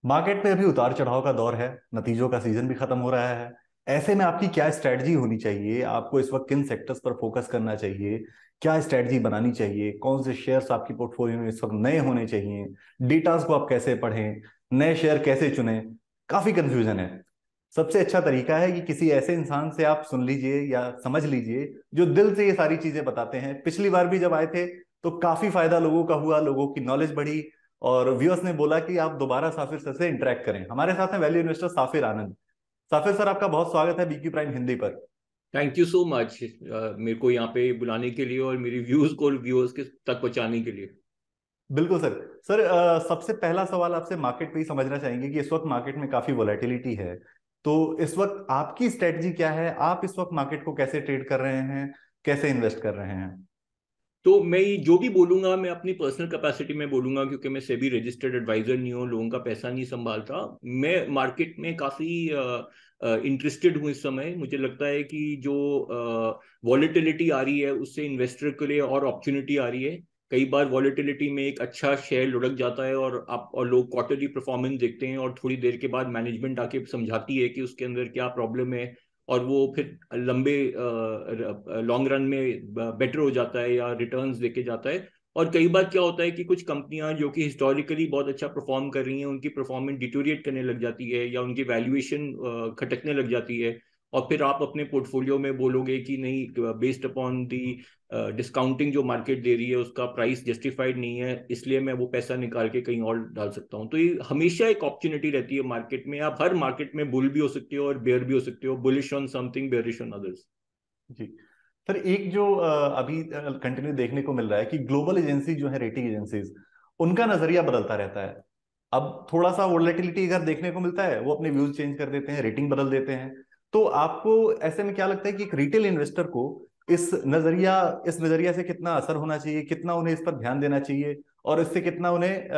Market में अभी उतार चढ़ाव का दौर है। नतीजों का सीजन भी खत्म हो रहा है। ऐसे में आपकी क्या स्ट्रेटजी होनी चाहिए? आपको इस वक्त किन सेक्टर्स पर फोकस करना चाहिए? क्या स्ट्रेटजी बनानी चाहिए? कौन से शेयर्स आपकी पोर्टफोलियो में इस वक्त नए होने चाहिए? डेटास को आप कैसे पढ़ें? नए शेयर कैसे चुनें? काफी कंफ्यूजन है। सबसे अच्छा तरीका है कि किसी ऐसे इंसान से आप सुन लीजिए या समझ लीजिए जो दिल से ये सारी चीजें बताते हैं। पिछली बार भी जब आए थे तो काफी फायदा लोगों का हुआ, लोगों की नॉलेज बढ़ी और व्यूअर्स ने बोला कि आप दोबारा साफिर सर से इंटरेक्ट करें। हमारे साथ हैं वैल्यू इन्वेस्टर साफिर आनंद। साफिर सर, आपका बहुत स्वागत है बीक्यू प्राइम हिंदी पर। थैंक यू सो मच मेरे को यहाँ पे बुलाने के लिए और मेरी व्यूज को व्यूअर्स के तक पहुंचाने के लिए। बिल्कुल सर। सर, सबसे पहला सवाल आपसे मार्केट पे ही समझना चाहेंगे कि इस वक्त मार्केट में काफी वोलेटिलिटी है। तो इस वक्त आपकी स्ट्रेटजी क्या है? आप इस वक्त मार्केट को कैसे ट्रेड कर रहे हैं? कैसे इन्वेस्ट कर रहे हैं? तो मैं जो भी बोलूंगा मैं अपनी पर्सनल कैपेसिटी में बोलूंगा, क्योंकि मैं सेबी रजिस्टर्ड एडवाइजर नहीं हूँ, लोगों का पैसा नहीं संभालता। मैं मार्केट में काफी इंटरेस्टेड हूँ इस समय। मुझे लगता है कि जो वॉलेटिलिटी आ रही है उससे इन्वेस्टर के लिए और अपॉर्चुनिटी आ रही है। कई बार वॉलेटिलिटी में एक अच्छा शेयर लुढ़क जाता है और लोग क्वार्टरली परफॉर्मेंस देखते हैं और थोड़ी देर के बाद मैनेजमेंट आके समझाती है कि उसके अंदर क्या प्रॉब्लम है, और वो फिर लंबे लॉन्ग रन में बेटर हो जाता है या रिटर्न्स देके जाता है। और कई बार क्या होता है कि कुछ कंपनियां जो कि हिस्टोरिकली बहुत अच्छा परफॉर्म कर रही हैं, उनकी परफॉर्मेंस डिटोरिएट करने लग जाती है या उनकी वैल्यूएशन खटकने लग जाती है। और फिर आप अपने पोर्टफोलियो में बोलोगे कि नहीं, बेस्ड अपॉन दी डिस्काउंटिंग जो मार्केट दे रही है उसका प्राइस जस्टिफाइड नहीं है, इसलिए मैं वो पैसा निकाल के कहीं और डाल सकता हूँ। तो ये हमेशा एक अपॉर्चुनिटी रहती है मार्केट में। आप हर मार्केट में बुल भी हो सकते हो और बेयर भी हो सकते हो, bullish on something, bearish on others. जी। सर, एक जो अभी कंटिन्यू देखने को मिल रहा है कि ग्लोबल एजेंसी जो है, रेटिंग एजेंसीज, उनका नजरिया बदलता रहता है। अब थोड़ा सा वोलेटिलिटी अगर देखने को मिलता है वो अपने व्यूज चेंज कर देते हैं, रेटिंग बदल देते हैं। तो आपको ऐसे में क्या लगता है कि एक रिटेल इन्वेस्टर को इस नजरिया इस नजरिया से कितना असर होना चाहिए, कितना उन्हें इस पर ध्यान देना चाहिए और इससे कितना उन्हें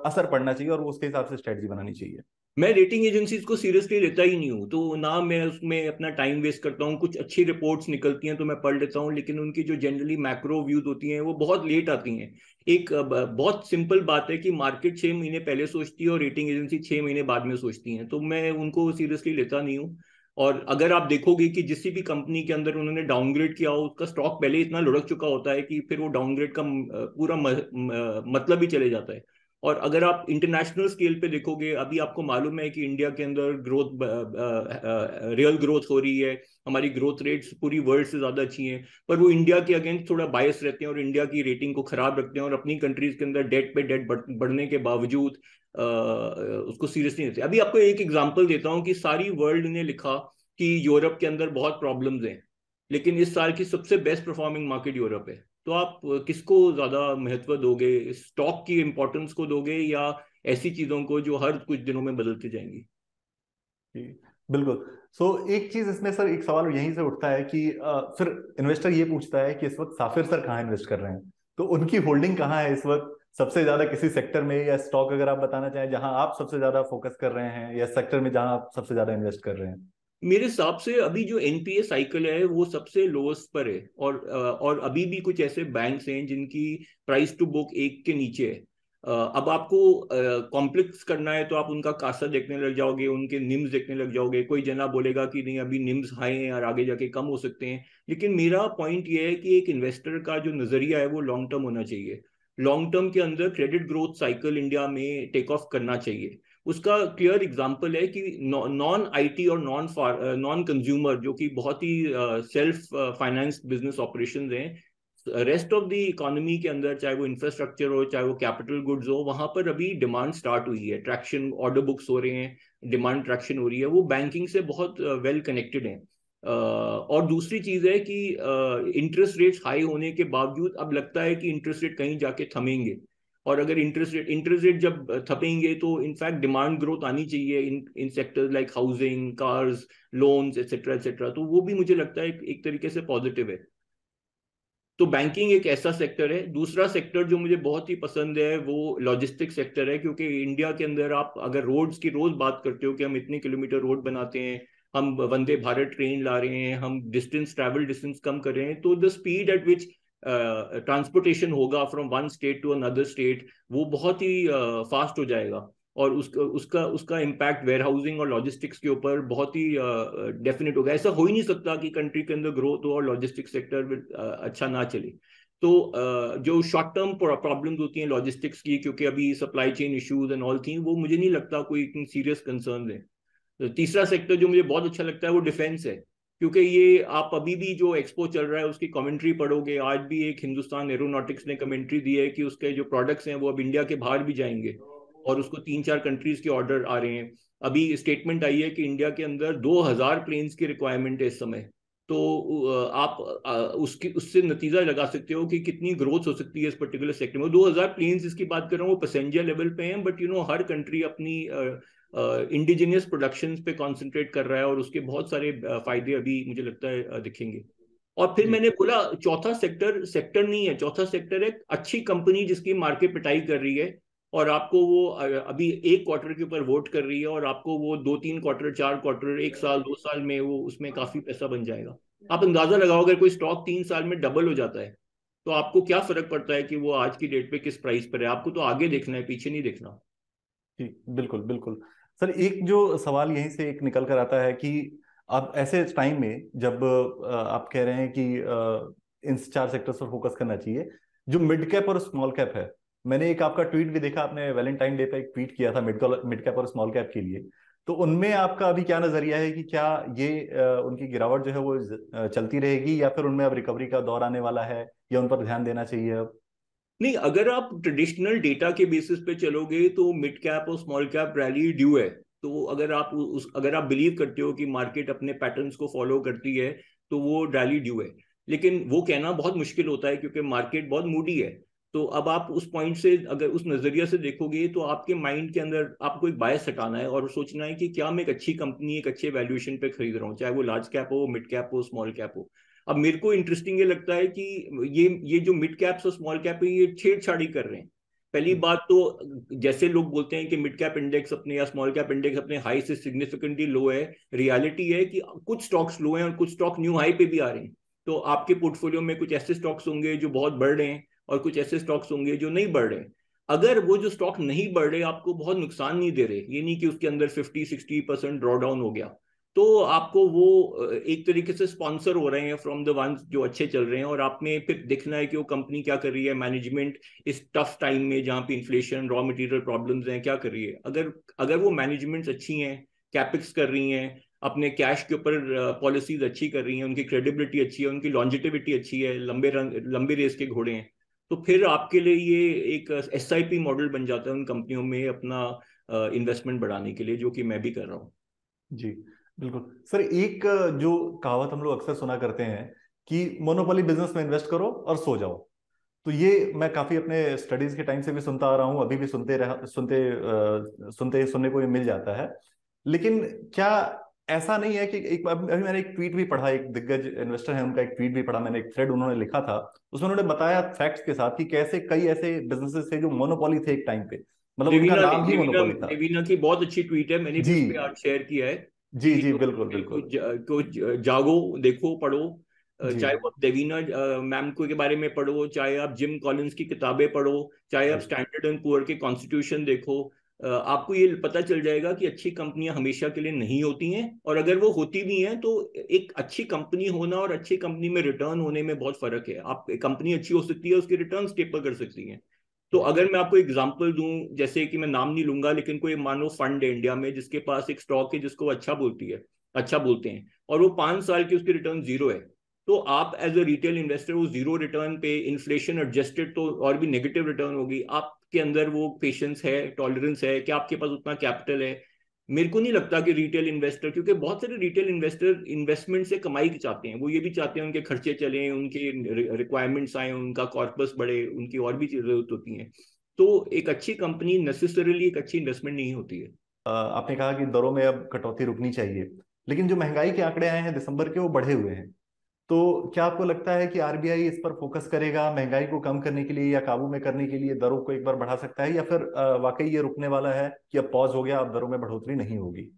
असर पड़ना चाहिए और उसके हिसाब से स्ट्रेटजी बनानी चाहिए? मैं रेटिंग एजेंसीज को सीरियसली लेता ही नहीं हूँ, तो ना मैं उसमें अपना टाइम वेस्ट करता हूँ। कुछ अच्छी रिपोर्ट्स निकलती हैं तो मैं पढ़ लेता हूँ, लेकिन उनकी जो जनरली मैक्रो व्यूज होती हैं वो बहुत लेट आती हैं। एक बहुत सिंपल बात है कि मार्केट 6 महीने पहले सोचती है और रेटिंग एजेंसी 6 महीने बाद में सोचती हैं, तो मैं उनको सीरियसली लेता नहीं हूँ। और अगर आप देखोगे कि जिस भी कंपनी के अंदर उन्होंने डाउनग्रेड किया हो, उसका स्टॉक पहले इतना लुढ़क चुका होता है कि फिर वो डाउनग्रेड का पूरा मतलब ही चले जाता है। और अगर आप इंटरनेशनल स्केल पे देखोगे, अभी आपको मालूम है कि इंडिया के अंदर ग्रोथ, रियल ग्रोथ हो रही है। हमारी ग्रोथ रेट्स पूरी वर्ल्ड से ज्यादा अच्छी हैं, पर वो इंडिया के अगेंस्ट थोड़ा बायस रहते हैं और इंडिया की रेटिंग को खराब रखते हैं और अपनी कंट्रीज के अंदर डेट पे डेट बढ़ने के बावजूद उसको सीरियसली नहीं लेते। अभी आपको एक एग्जांपल देता हूँ कि सारी वर्ल्ड ने लिखा कि यूरोप के अंदर बहुत प्रॉब्लम्स हैं, लेकिन इस साल की सबसे बेस्ट परफॉर्मिंग मार्केट यूरोप है। तो आप किसको ज्यादा महत्व दोगे, स्टॉक की इंपॉर्टेंस को दोगे या ऐसी चीजों को जो हर कुछ दिनों में बदलती जाएंगी? जी, बिल्कुल। सो एक चीज इसमें सर, एक सवाल यहीं से उठता है कि फिर इन्वेस्टर ये पूछता है कि इस वक्त साफिर सर कहाँ इन्वेस्ट कर रहे हैं? तो उनकी होल्डिंग कहाँ है इस वक्त? सबसे ज्यादा किसी सेक्टर में या स्टॉक अगर आप बताना चाहें जहां आप सबसे ज्यादा फोकस कर रहे हैं, या सेक्टर में जहां आप सबसे ज्यादा इन्वेस्ट कर रहे हैं? मेरे हिसाब से अभी जो एनपीए साइकिल है वो सबसे लोएस्ट पर है, और अभी भी कुछ ऐसे बैंक्स हैं जिनकी प्राइस टू बुक एक के नीचे है। अब आपको कॉम्प्लेक्स करना है तो आप उनका कासा देखने लग जाओगे, उनके निम्स देखने लग जाओगे। कोई जना बोलेगा कि नहीं, अभी निम्स हाई हैं और आगे जाके कम हो सकते हैं। लेकिन मेरा पॉइंट ये है कि एक इन्वेस्टर का जो नजरिया है वो लॉन्ग टर्म होना चाहिए। लॉन्ग टर्म के अंदर क्रेडिट ग्रोथ साइकिल इंडिया में टेक ऑफ करना चाहिए। उसका क्लियर एग्जांपल है कि नॉन आईटी और नॉन कंज्यूमर, जो कि बहुत ही सेल्फ फाइनेंस बिजनेस ऑपरेशंस हैं, रेस्ट ऑफ द इकोनॉमी के अंदर, चाहे वो इंफ्रास्ट्रक्चर हो चाहे वो कैपिटल गुड्स हो, वहां पर अभी डिमांड स्टार्ट हुई है, ट्रैक्शन, ऑर्डर बुक्स हो रहे हैं, डिमांड ट्रैक्शन हो रही है। वो बैंकिंग से बहुत वेल कनेक्टेड है। और दूसरी चीज है कि इंटरेस्ट रेट्स हाई होने के बावजूद अब लगता है कि इंटरेस्ट रेट कहीं जाके थमेंगे। और अगर इंटरेस्ट रेट जब थपेंगे तो इनफैक्ट डिमांड ग्रोथ आनी चाहिए in sectors like housing, cars, loans, etcetera etcetera. तो वो भी मुझे लगता है एक तरीके से पॉजिटिव है। तो बैंकिंग एक ऐसा सेक्टर है। दूसरा सेक्टर जो मुझे बहुत ही पसंद है वो लॉजिस्टिक सेक्टर है, क्योंकि इंडिया के अंदर आप अगर रोड्स की रोज बात करते हो कि हम इतने किलोमीटर रोड बनाते हैं, हम वंदे भारत ट्रेन ला रहे हैं, हम ट्रैवल डिस्टेंस कम कर रहे हैं, तो the speed at which transportation होगा from one state to another state वो बहुत ही फास्ट हो जाएगा। और उसका उसका उसका इम्पैक्ट वेयर हाउसिंग और लॉजिस्टिक्स के ऊपर बहुत ही डेफिनेट होगा। ऐसा हो ही नहीं सकता कि कंट्री के अंदर ग्रोथ हो और लॉजिस्टिक्स सेक्टर अच्छा ना चले। तो जो शॉर्ट टर्म प्रॉब्लम्स होती हैं लॉजिस्टिक्स की, क्योंकि अभी supply chain issues and all थी, वो मुझे नहीं लगता कोई इतनी सीरियस कंसर्न है। तो तीसरा सेक्टर जो मुझे बहुत अच्छा लगता है वो डिफेंस है, क्योंकि ये आप अभी भी जो एक्सपो चल रहा है उसकी कमेंट्री पढ़ोगे, आज भी एक हिंदुस्तान एरोनॉटिक्स ने कमेंट्री दी है कि उसके जो प्रोडक्ट्स हैं वो अब इंडिया के बाहर भी जाएंगे और उसको 3-4 कंट्रीज के ऑर्डर आ रहे हैं। अभी स्टेटमेंट आई है कि इंडिया के अंदर 2000 प्लेन्स की रिक्वायरमेंट है इस समय। तो आप उसकी उससे नतीजा लगा सकते हो कि कितनी ग्रोथ हो सकती है इस पर्टिकुलर सेक्टर में। 2000 प्लेन्स इसकी बात कर रहा हूँ वो पैसेंजर लेवल पे हैं, बट हर कंट्री अपनी इंडिजिनियस प्रोडक्शन पे कॉन्सेंट्रेट कर रहा है और उसके बहुत सारे फायदे अभी मुझे लगता है दिखेंगे। और फिर जी मैंने बोला चौथा सेक्टर सेक्टर नहीं है, चौथा सेक्टर है अच्छी कंपनी जिसकी मार्केट पिटाई कर रही है और आपको वो अभी एक क्वार्टर के ऊपर वोट कर रही है और आपको वो 2-3 क्वार्टर 4 क्वार्टर 1 साल 2 साल में वो उसमें काफी पैसा बन जाएगा। आप अंदाजा लगाओ अगर कोई स्टॉक 3 साल में डबल हो जाता है तो आपको क्या फर्क पड़ता है कि वो आज की डेट पे किस प्राइस पर है। आपको तो आगे देखना है, पीछे नहीं देखना। जी बिल्कुल बिल्कुल। सर एक जो सवाल यहीं से एक निकल कर आता है कि आप ऐसे टाइम में जब आप कह रहे हैं कि इन 4 सेक्टर्स पर फोकस करना चाहिए, जो मिड कैप और स्मॉल कैप है, मैंने एक आपका ट्वीट भी देखा, आपने वैलेंटाइन डे पे एक ट्वीट किया था मिड कैप और स्मॉल कैप के लिए। तो उनमें आपका अभी क्या नजरिया है कि क्या ये उनकी गिरावट जो है वो चलती रहेगी या फिर उनमें अब रिकवरी का दौर आने वाला है, या उन पर ध्यान देना चाहिए अब? नहीं, अगर आप ट्रेडिशनल डेटा के बेसिस पे चलोगे तो मिड कैप और स्मॉल कैप रैली ड्यू है। तो अगर आप बिलीव करते हो कि मार्केट अपने पैटर्न्स को फॉलो करती है तो वो रैली ड्यू है। लेकिन वो कहना बहुत मुश्किल होता है क्योंकि मार्केट बहुत मूडी है। तो अब आप उस पॉइंट से अगर उस नजरिया से देखोगे तो आपके माइंड के अंदर आपको एक बायस हटाना है और सोचना है कि क्या मैं एक अच्छी कंपनी एक अच्छे वैल्यूएशन पे खरीद रहा हूँ, चाहे वो लार्ज कैप हो, मिड कैप हो, स्मॉल कैप हो। अब मेरे को इंटरेस्टिंग ये लगता है कि ये जो मिड कैप्स और स्मॉल कैप है ये छेड़छाड़ी कर रहे हैं। पहली हम्म, बात तो जैसे लोग बोलते हैं कि मिड कैप इंडेक्स अपने या स्मॉल कैप इंडेक्स अपने हाई से सिग्निफिकेंटली लो है, रियलिटी है कि कुछ स्टॉक्स लो हैं और कुछ स्टॉक न्यू हाई पे भी आ रहे हैं। तो आपके पोर्टफोलियो में कुछ ऐसे स्टॉक्स होंगे जो बहुत बढ़ रहे हैं और कुछ ऐसे स्टॉक्स होंगे जो नहीं बढ़ रहे हैं। अगर वो जो स्टॉक नहीं बढ़ रहे आपको बहुत नुकसान नहीं दे रहे, ये नहीं कि उसके अंदर 50-60% ड्रॉ डाउन हो गया, तो आपको वो एक तरीके से स्पॉन्सर हो रहे हैं फ्रॉम द वंस जो अच्छे चल रहे हैं। और आप में फिर देखना है कि वो कंपनी क्या कर रही है, मैनेजमेंट इस टफ टाइम में जहाँ पे इन्फ्लेशन रॉ मटेरियल प्रॉब्लम्स हैं क्या कर रही है। अगर अगर वो मैनेजमेंट्स अच्छी हैं, कैपेक्स कर रही हैं, अपने कैश के ऊपर पॉलिसीज अच्छी कर रही हैं, उनकी क्रेडिबिलिटी अच्छी है, उनकी लॉन्जिटिविटी अच्छी है, लंबे रेस के घोड़े हैं, तो फिर आपके लिए ये एक SIP मॉडल बन जाता है उन कंपनियों में अपना इन्वेस्टमेंट बढ़ाने के लिए, जो कि मैं भी कर रहा हूँ। जी बिल्कुल। सर एक जो कहावत हम लोग अक्सर सुना करते हैं कि मोनोपोली बिजनेस में इन्वेस्ट करो और सो जाओ, तो ये मैं काफी अपने स्टडीज के टाइम से भी सुनता आ रहा हूँ, अभी भी सुनने को ये मिल जाता है। लेकिन क्या ऐसा नहीं है कि एक अभी मैंने एक ट्वीट भी पढ़ा, एक दिग्गज इन्वेस्टर है उनका एक ट्वीट भी पढ़ा मैंने, एक थ्रेड उन्होंने लिखा था, उसमें उन्होंने बताया फैक्ट्स के साथ कि कैसे कई ऐसे बिजनेसेस थे जो मोनोपोली थे एक टाइम पे, मतलब उनका देवीना नाम ही देवीना मोनोपोली था। देवीना की बहुत अच्छी ट्वीट है, मैंने भी जी उस पर आज शेयर किया है जी कि जी बिल्कुल को, बिल्कुल। जागो, देखो, पढ़ो। जी चाहे वो आप देवीना मैम को के बारे में पढ़ो, चाहे आप जिम कॉलिंस की किताबें पढ़ो, चाहे आप जी स्टैंडर्ड एंड पुअर के कॉन्स्टिट्यूशन देखो, आपको ये पता चल जाएगा कि अच्छी कंपनियां हमेशा के लिए नहीं होती हैं, और अगर वो होती भी हैं तो एक अच्छी कंपनी होना और अच्छी कंपनी में रिटर्न होने में बहुत फर्क है। आप कंपनी अच्छी हो सकती है, उसके रिटर्न स्टेबल कर सकती हैं। तो अगर मैं आपको एग्जांपल दूं, जैसे कि मैं नाम नहीं लूंगा, लेकिन कोई मानो फंड है इंडिया में जिसके पास एक स्टॉक है जिसको वो अच्छा बोलते हैं, और वो 5 साल की उसकी रिटर्न जीरो है, तो आप एज अ रिटेल इन्वेस्टर वो जीरो रिटर्न पे इन्फ्लेशन एडजस्टेड तो और भी नेगेटिव रिटर्न होगी, आपके अंदर वो पेशेंस है, टॉलरेंस है कि आपके पास उतना कैपिटल है। मेरे को नहीं लगता कि रिटेल इन्वेस्टर, क्योंकि बहुत सारे रिटेल इन्वेस्टर इन्वेस्टमेंट से कमाई चाहते हैं, वो ये भी चाहते हैं उनके खर्चे चलें, उनके रिक्वायरमेंट्स आए, उनका कॉर्पस बढ़े, उनकी और भी जरूरत होती है। तो एक अच्छी कंपनी नेसेसरली एक अच्छी इन्वेस्टमेंट नहीं होती है। आपने कहा कि दरों में अब कटौती रुकनी चाहिए, लेकिन जो महंगाई के आंकड़े आए हैं दिसंबर के वो बढ़े हुए हैं, तो क्या आपको लगता है कि आरबीआई इस पर फोकस करेगा महंगाई को कम करने के लिए या काबू में करने के लिए, दरों को एक बार बढ़ा सकता है, या फिर वाकई ये रुकने वाला है कि अब पॉज हो गया, अब दरों में बढ़ोतरी नहीं होगी?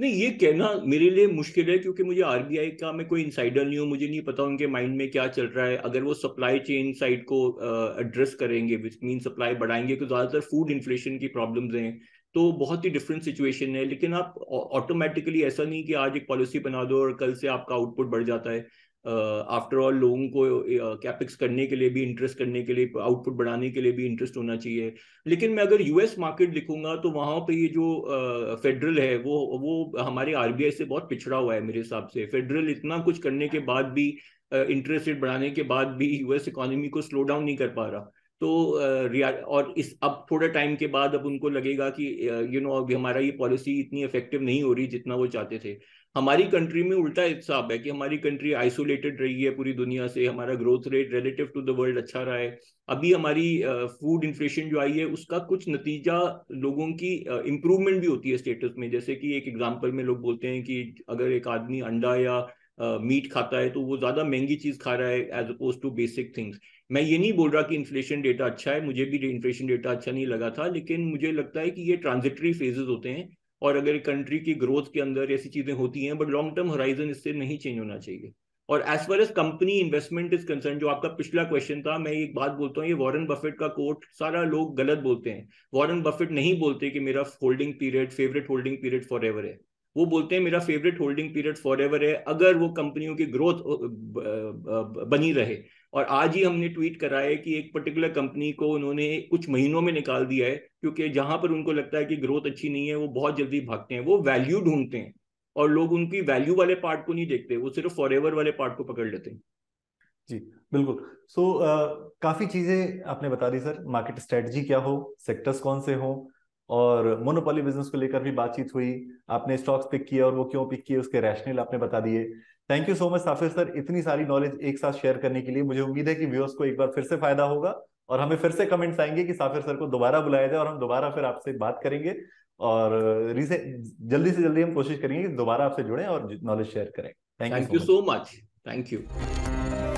नहीं, ये कहना मेरे लिए मुश्किल है क्योंकि मुझे आरबीआई का मैं कोई इंसाइडर नहीं हूँ, मुझे नहीं पता उनके माइंड में क्या चल रहा है। अगर वो सप्लाई चेन साइड को एड्रेस करेंगे, विच मीन सप्लाई बढ़ाएंगे, तो ज्यादातर फूड इन्फ्लेशन की प्रॉब्लम्स हैं, तो बहुत ही डिफरेंट सिचुएशन है। लेकिन आप ऑटोमेटिकली ऐसा नहीं कि आज एक पॉलिसी बना दो और कल से आपका आउटपुट बढ़ जाता है। आफ्टर ऑल लोगों को कैपेक्स करने के लिए भी इंटरेस्ट, करने के लिए आउटपुट बढ़ाने के लिए भी इंटरेस्ट होना चाहिए। लेकिन मैं अगर यूएस मार्केट देखूंगा तो वहां पे ये जो फेडरल है वो हमारे आरबीआई से बहुत पिछड़ा हुआ है मेरे हिसाब से। फेडरल इतना कुछ करने के बाद भी, इंटरेस्ट रेट बढ़ाने के बाद भी यूएस इकोनॉमी को स्लो डाउन नहीं कर पा रहा। तो और इस अब थोड़े टाइम के बाद अब उनको लगेगा कि अभी हमारा ये पॉलिसी इतनी इफेक्टिव नहीं हो रही जितना वो चाहते थे। हमारी कंट्री में उल्टा हिसाब है कि हमारी कंट्री आइसोलेटेड रही है पूरी दुनिया से, हमारा growth rate relative to the world अच्छा रहा है। अभी हमारी फूड इन्फ्लेशन जो आई है उसका कुछ नतीजा लोगों की इम्प्रूवमेंट भी होती है स्टेटस में। जैसे कि एक एग्जांपल में लोग बोलते हैं कि अगर एक आदमी अंडा या मीट खाता है तो वो ज्यादा महंगी चीज खा रहा है as opposed to basic things. मैं ये नहीं बोल रहा कि इन्फ्लेशन डेटा अच्छा है, मुझे भी इन्फ्लेशन डेटा अच्छा नहीं लगा था, लेकिन मुझे लगता है कि ये ट्रांजिटरी फेजेस होते हैं। और अगर एक कंट्री की ग्रोथ के अंदर ऐसी चीजें होती हैं, बट लॉन्ग टर्म होराइजन इससे नहीं चेंज होना चाहिए। और as far as company investment is concern, जो आपका पिछला क्वेश्चन था, मैं एक बात बोलता हूँ, ये वॉरेन बफेट का कोट सारा लोग गलत बोलते हैं। वॉरेन बफेट नहीं बोलते कि मेरा holding period, favourite holding period for ever है। वो बोलते हैं मेरा favourite holding period for ever है अगर वो कंपनियों की ग्रोथ बनी रहे। और आज ही हमने ट्वीट करा है कि एक पर्टिकुलर कंपनी को उन्होंने कुछ महीनों में निकाल दिया है, क्योंकि जहां पर उनको लगता है कि ग्रोथ अच्छी नहीं है वो बहुत जल्दी भागते हैं, वो वैल्यू ढूंढते हैं। और लोग उनकी वैल्यू वाले पार्ट को नहीं देखते, वो सिर्फ फॉर एवर वाले पार्ट को पकड़ लेते हैं। जी बिल्कुल। काफी चीजें आपने बता दी सर, मार्केट स्ट्रेटजी क्या हो, सेक्टर्स कौन से हो, और मोनोपोली बिजनेस को लेकर भी बातचीत हुई। आपने स्टॉक्स पिक किए और वो क्यों पिक किए, उसके रैशनल आपने बता दिए। Thank you so much Safir sir, इतनी सारी नॉलेज एक साथ शेयर करने के लिए। मुझे उम्मीद है कि व्यूअर्स को एक बार फिर से फायदा होगा और हमें फिर से कमेंट्स आएंगे कि साफिर सर को दोबारा बुलाया जाए और हम दोबारा फिर आपसे बात करेंगे। और जल्दी से जल्दी हम कोशिश करेंगे कि दोबारा आपसे जुड़ें और नॉलेज शेयर करें। Thank you thank so you much. So much. Thank you.